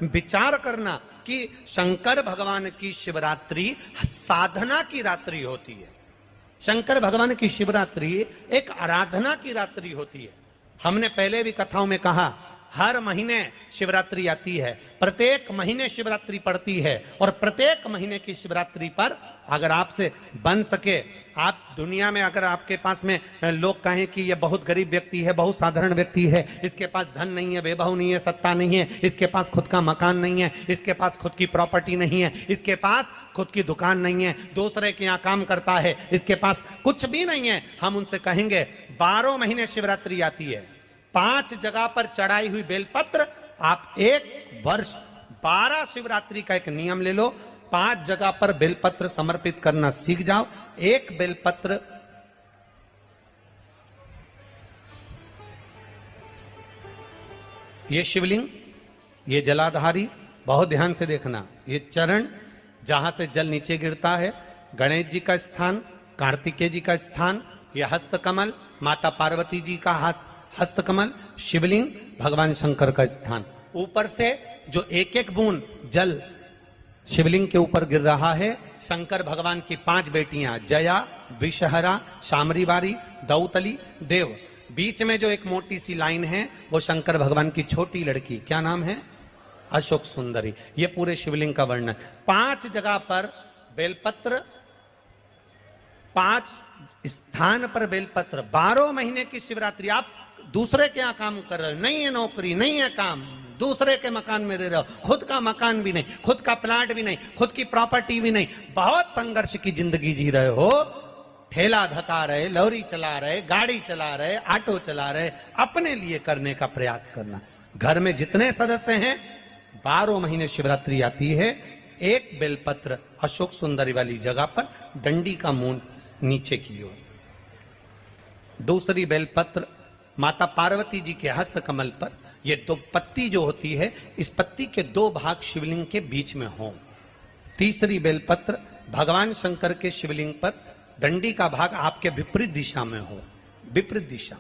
विचार करना कि शंकर भगवान की शिवरात्रि साधना की रात्रि होती है। शंकर भगवान की शिवरात्रि एक आराधना की रात्रि होती है। हमने पहले भी कथाओं में कहा, हर महीने शिवरात्रि आती है, प्रत्येक महीने शिवरात्रि पड़ती है, और प्रत्येक महीने की शिवरात्रि पर अगर आपसे बन सके, आप दुनिया में अगर आपके पास में लोग कहें कि ये बहुत गरीब व्यक्ति है, बहुत साधारण व्यक्ति है, इसके पास धन नहीं है, वैभव नहीं है, सत्ता नहीं है, इसके पास खुद का मकान नहीं है, इसके पास खुद की प्रॉपर्टी नहीं है, इसके पास खुद की दुकान नहीं है, दूसरे के यहाँ काम करता है, इसके पास कुछ भी नहीं है, हम उनसे कहेंगे 12 महीने शिवरात्रि आती है, 5 जगह पर चढ़ाई हुई बेलपत्र, आप एक वर्ष 12 शिवरात्रि का एक नियम ले लो, 5 जगह पर बेलपत्र समर्पित करना सीख जाओ। एक बेलपत्र ये शिवलिंग, ये जलाधारी, बहुत ध्यान से देखना, ये चरण जहां से जल नीचे गिरता है, गणेश जी का स्थान, कार्तिकेय जी का स्थान, यह हस्तकमल माता पार्वती जी का हाथ हस्तकमल, शिवलिंग भगवान शंकर का स्थान। ऊपर से जो एक एक बूंद जल शिवलिंग के ऊपर गिर रहा है, शंकर भगवान की 5 बेटियां जया, विषहरा, शामरीवारी, दौतली, देव। बीच में जो एक मोटी सी लाइन है वो शंकर भगवान की छोटी लड़की, क्या नाम है? अशोक सुंदरी। ये पूरे शिवलिंग का वर्णन। 5 जगह पर बेलपत्र, 5 स्थान पर बेलपत्र, 12 महीने की शिवरात्रि। आप दूसरे के यहाँ काम कर रहे हो, नहीं है नौकरी, नहीं है काम, दूसरे के मकान में रह रहे हो, खुद का मकान भी नहीं, खुद का प्लाट भी नहीं, खुद की प्रॉपर्टी भी नहीं, बहुत संघर्ष की जिंदगी जी रहे हो, ठेला धका रहे, लॉरी चला रहे, गाड़ी चला रहे, ऑटो चला रहे, अपने लिए करने का प्रयास करना। घर में जितने सदस्य हैं, 12 महीने शिवरात्रि आती है, एक बेलपत्र अशोक सुंदरी वाली जगह पर, डंडी का मुंह नीचे की ओर, दूसरी बेलपत्र माता पार्वती जी के हस्त कमल पर। ये 2 पत्ती जो होती है, इस पत्ती के 2 भाग शिवलिंग के बीच में हो। तीसरी बेलपत्र भगवान शंकर के शिवलिंग पर, डंडी का भाग आपके विपरीत दिशा में हो, विपरीत दिशा।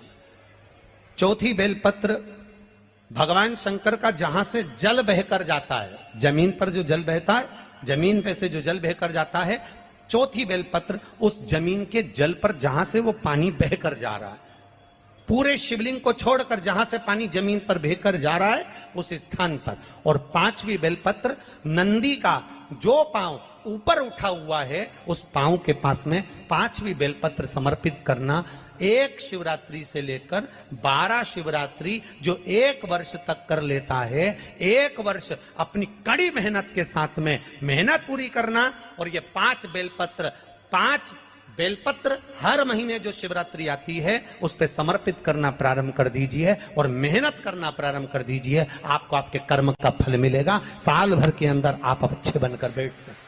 चौथी बेलपत्र भगवान शंकर का जहां से जल बहकर जाता है, जमीन पर जो जल बहता है, जमीन पे से जो जल बहकर जाता है, चौथी बेलपत्र उस जमीन के जल पर जहां से वो पानी बहकर जा रहा है, पूरे शिवलिंग को छोड़कर जहां से पानी जमीन पर बहकर जा रहा है उस स्थान पर। और 5वीं बेलपत्र नंदी का जो पांव ऊपर उठा हुआ है, उस पांव के पास में 5वीं बेलपत्र समर्पित करना। एक शिवरात्रि से लेकर 12 शिवरात्रि जो 1 वर्ष तक कर लेता है, 1 वर्ष अपनी कड़ी मेहनत के साथ में मेहनत पूरी करना। और ये 5 बेलपत्र हर महीने जो शिवरात्रि आती है उस पे समर्पित करना प्रारंभ कर दीजिए और मेहनत करना प्रारंभ कर दीजिए। आपको आपके कर्म का फल मिलेगा। साल भर के अंदर आप अच्छे बनकर बैठ सकते हैं।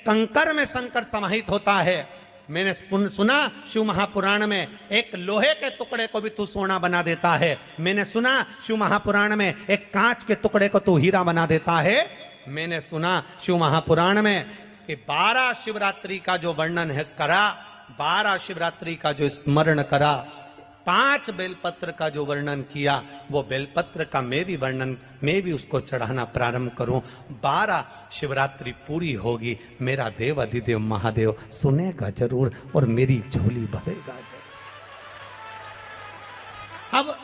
कंकर में शंकर समाहित होता है। मैंने सुना शिव महापुराण में एक लोहे के टुकड़े को भी तू सोना बना देता है। मैंने सुना शिव महापुराण में एक कांच के टुकड़े को तू हीरा बना देता है। मैंने सुना शिव महापुराण में कि 12 शिवरात्रि का जो वर्णन है करा, 12 शिवरात्रि का जो स्मरण करा, 5 बेलपत्र का जो वर्णन किया, वो बेलपत्र का मैं भी उसको चढ़ाना प्रारंभ करूं। 12 शिवरात्रि पूरी होगी, मेरा देव अधिदेव महादेव सुनेगा जरूर और मेरी झोली भरेगा जरूर। अब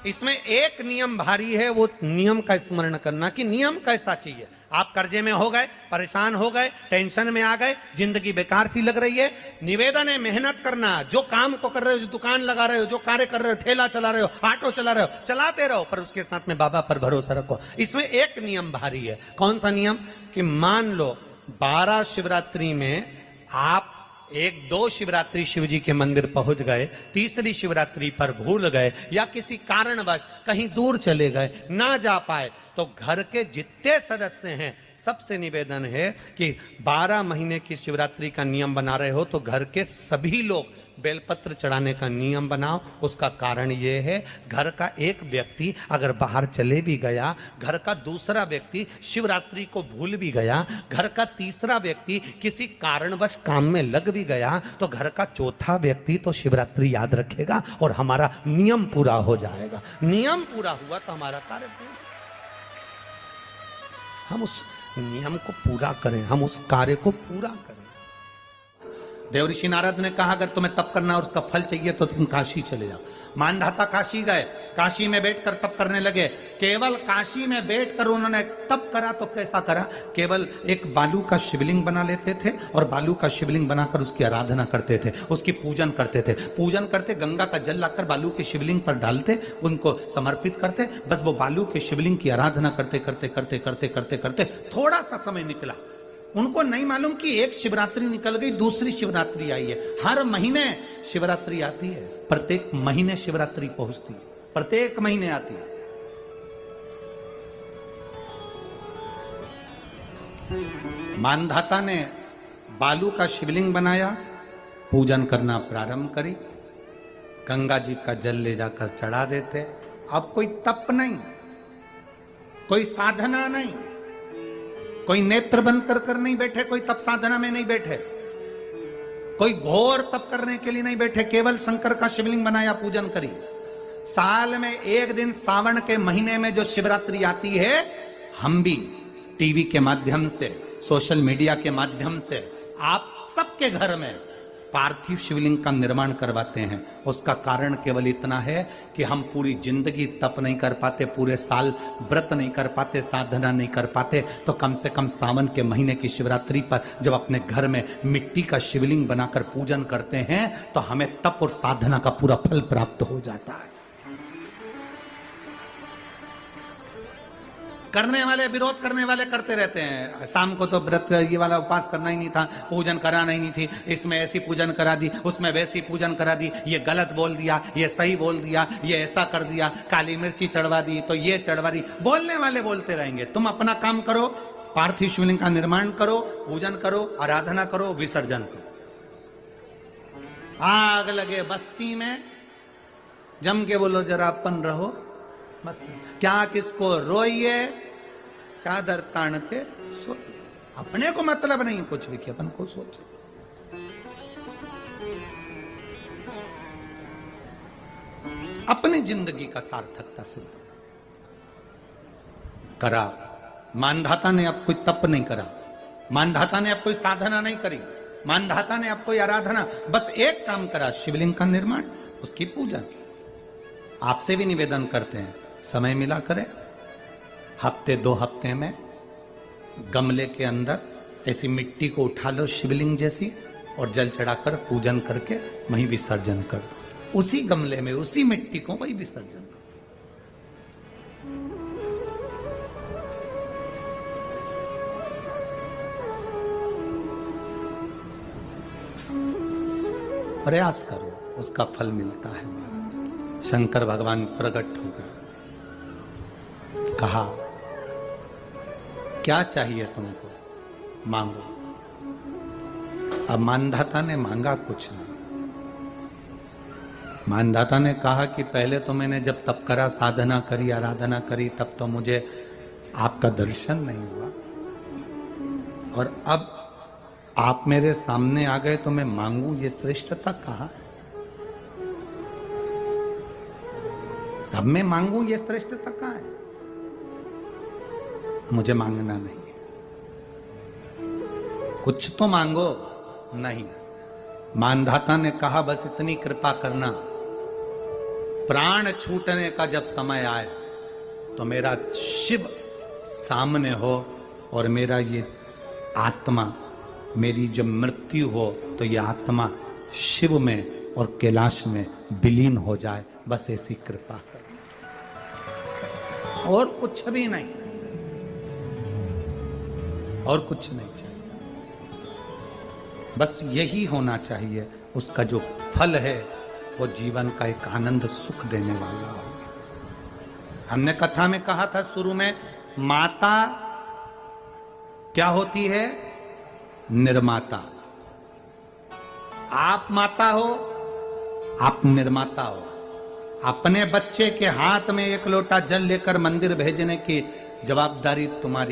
इसमें एक नियम भारी है, वो नियम का स्मरण करना कि नियम कैसा चाहिए। आप कर्जे में हो गए, परेशान हो गए, टेंशन में आ गए, जिंदगी बेकार सी लग रही है, निवेदन है मेहनत करना। जो काम को कर रहे हो, जो दुकान लगा रहे हो, जो कार्य कर रहे हो, ठेला चला रहे हो, ऑटो चला रहे हो, चलाते रहो, पर उसके साथ में बाबा पर भरोसा रखो। इसमें एक नियम भारी है। कौन सा नियम? कि मान लो 12 शिवरात्रि में आप 1-2 शिवरात्रि शिव जी के मंदिर पहुंच गए, तीसरी शिवरात्रि पर भूल गए या किसी कारणवश कहीं दूर चले गए, ना जा पाए, तो घर के जितने सदस्य हैं सबसे निवेदन है कि 12 महीने की शिवरात्रि का नियम बना रहे हो तो घर के सभी लोग बेलपत्र चढ़ाने का नियम बनाओ। उसका कारण यह है, घर का एक व्यक्ति अगर बाहर चले भी गया, घर का दूसरा व्यक्ति शिवरात्रि को भूल भी गया, घर का तीसरा व्यक्ति किसी कारणवश काम में लग भी गया, तो घर का चौथा व्यक्ति तो शिवरात्रि याद रखेगा और हमारा नियम पूरा हो जाएगा। नियम पूरा हुआ तो हमारा कार्य पूरा। हम उस नियम को पूरा करें, हम उस कार्य को पूरा करें। देवऋषि नारद ने कहा अगर तुम्हें तप करना और उसका फल चाहिए तो तुम काशी चले जाओ। मानधाता काशी गए, काशी में बैठकर तप करने लगे। केवल काशी में बैठकर उन्होंने तप करा तो कैसा करा, केवल एक बालू का शिवलिंग बना लेते थे और बालू का शिवलिंग बनाकर उसकी आराधना करते थे, उसकी पूजन करते थे। पूजन करते, गंगा का जल लाकर बालू के शिवलिंग पर डालते, उनको समर्पित करते। बस वो बालू के शिवलिंग की आराधना करते करते करते करते करते करते थोड़ा सा समय निकला। उनको नहीं मालूम कि एक शिवरात्रि निकल गई, दूसरी शिवरात्रि आई है। हर महीने शिवरात्रि आती है, प्रत्येक महीने शिवरात्रि पहुंचती है, प्रत्येक महीने आती है। मानधाता ने बालू का शिवलिंग बनाया, पूजन करना प्रारंभ करी, गंगा जी का जल ले जाकर चढ़ा देते। अब कोई तप नहीं, कोई साधना नहीं, कोई नेत्र बंद कर नहीं बैठे, कोई तप साधना में नहीं बैठे, कोई घोर तप करने के लिए नहीं बैठे, केवल शंकर का शिवलिंग बनाया, पूजन करी। साल में एक दिन सावन के महीने में जो शिवरात्रि आती है, हम भी टीवी के माध्यम से, सोशल मीडिया के माध्यम से आप सबके घर में पार्थिव शिवलिंग का निर्माण करवाते हैं। उसका कारण केवल इतना है कि हम पूरी जिंदगी तप नहीं कर पाते, पूरे साल व्रत नहीं कर पाते, साधना नहीं कर पाते, तो कम से कम सावन के महीने की शिवरात्रि पर जब अपने घर में मिट्टी का शिवलिंग बनाकर पूजन करते हैं तो हमें तप और साधना का पूरा फल प्राप्त हो जाता है। करने वाले, विरोध करने वाले करते रहते हैं, शाम को तो व्रत ये वाला उपवास करना ही नहीं था, पूजन कराना ही नहीं थी, इसमें ऐसी पूजन करा दी, उसमें वैसी पूजन करा दी, ये गलत बोल दिया, ये सही बोल दिया, ये ऐसा कर दिया, काली मिर्ची चढ़वा दी तो ये चढ़वा दी। बोलने वाले बोलते रहेंगे। तुम अपना काम करो, पार्थिव शिवलिंग का निर्माण करो, पूजन करो, आराधना करो, विसर्जन करो। आग लगे बस्ती में, जम के बोलो जरा अपन रहो, क्या किसको रोइए, चादर तान के सो। अपने को मतलब नहीं कुछ भी कि अपन को सोचे। अपनी जिंदगी का सार्थकता सिद्ध करा। मानधाता ने अब कोई तप नहीं करा, मानधाता ने अब कोई साधना नहीं करी, मानधाता ने अब कोई आराधना, बस एक काम करा, शिवलिंग का निर्माण, उसकी पूजन। आपसे भी निवेदन करते हैं, समय मिला करें, हफ्ते 2 हफ्ते में गमले के अंदर ऐसी मिट्टी को उठा लो शिवलिंग जैसी और जल चढ़ाकर पूजन करके वहीं विसर्जन कर दो। उसी गमले में, उसी मिट्टी को वहीं विसर्जन करो। प्रयास करो, उसका फल मिलता है। शंकर भगवान प्रकट हो गए, कहा क्या चाहिए तुमको, मांगो। अब मानधाता ने मांगा कुछ नहीं। मानधाता ने कहा कि पहले तो मैंने जब तप करा, साधना करी, आराधना करी, तब तो मुझे आपका दर्शन नहीं हुआ, और अब आप मेरे सामने आ गए तो मैं मांगू, ये श्रेष्ठता कहाँ है? अब मैं मांगू, ये श्रेष्ठता कहाँ है? मुझे मांगना नहीं है। कुछ तो मांगो। नहीं, मानधाता ने कहा बस इतनी कृपा करना, प्राण छूटने का जब समय आए तो मेरा शिव सामने हो और मेरा ये आत्मा, मेरी जब मृत्यु हो तो ये आत्मा शिव में और कैलाश में विलीन हो जाए, बस ऐसी कृपा कर, और कुछ भी नहीं, और कुछ नहीं चाहिए। बस यही होना चाहिए। उसका जो फल है वो जीवन का एक आनंद सुख देने वाला हो। हमने कथा में कहा था शुरू में, माता क्या होती है? निर्माता। आप माता हो, आप निर्माता हो। अपने बच्चे के हाथ में एक लोटा जल लेकर मंदिर भेजने की जवाबदारी तुम्हारी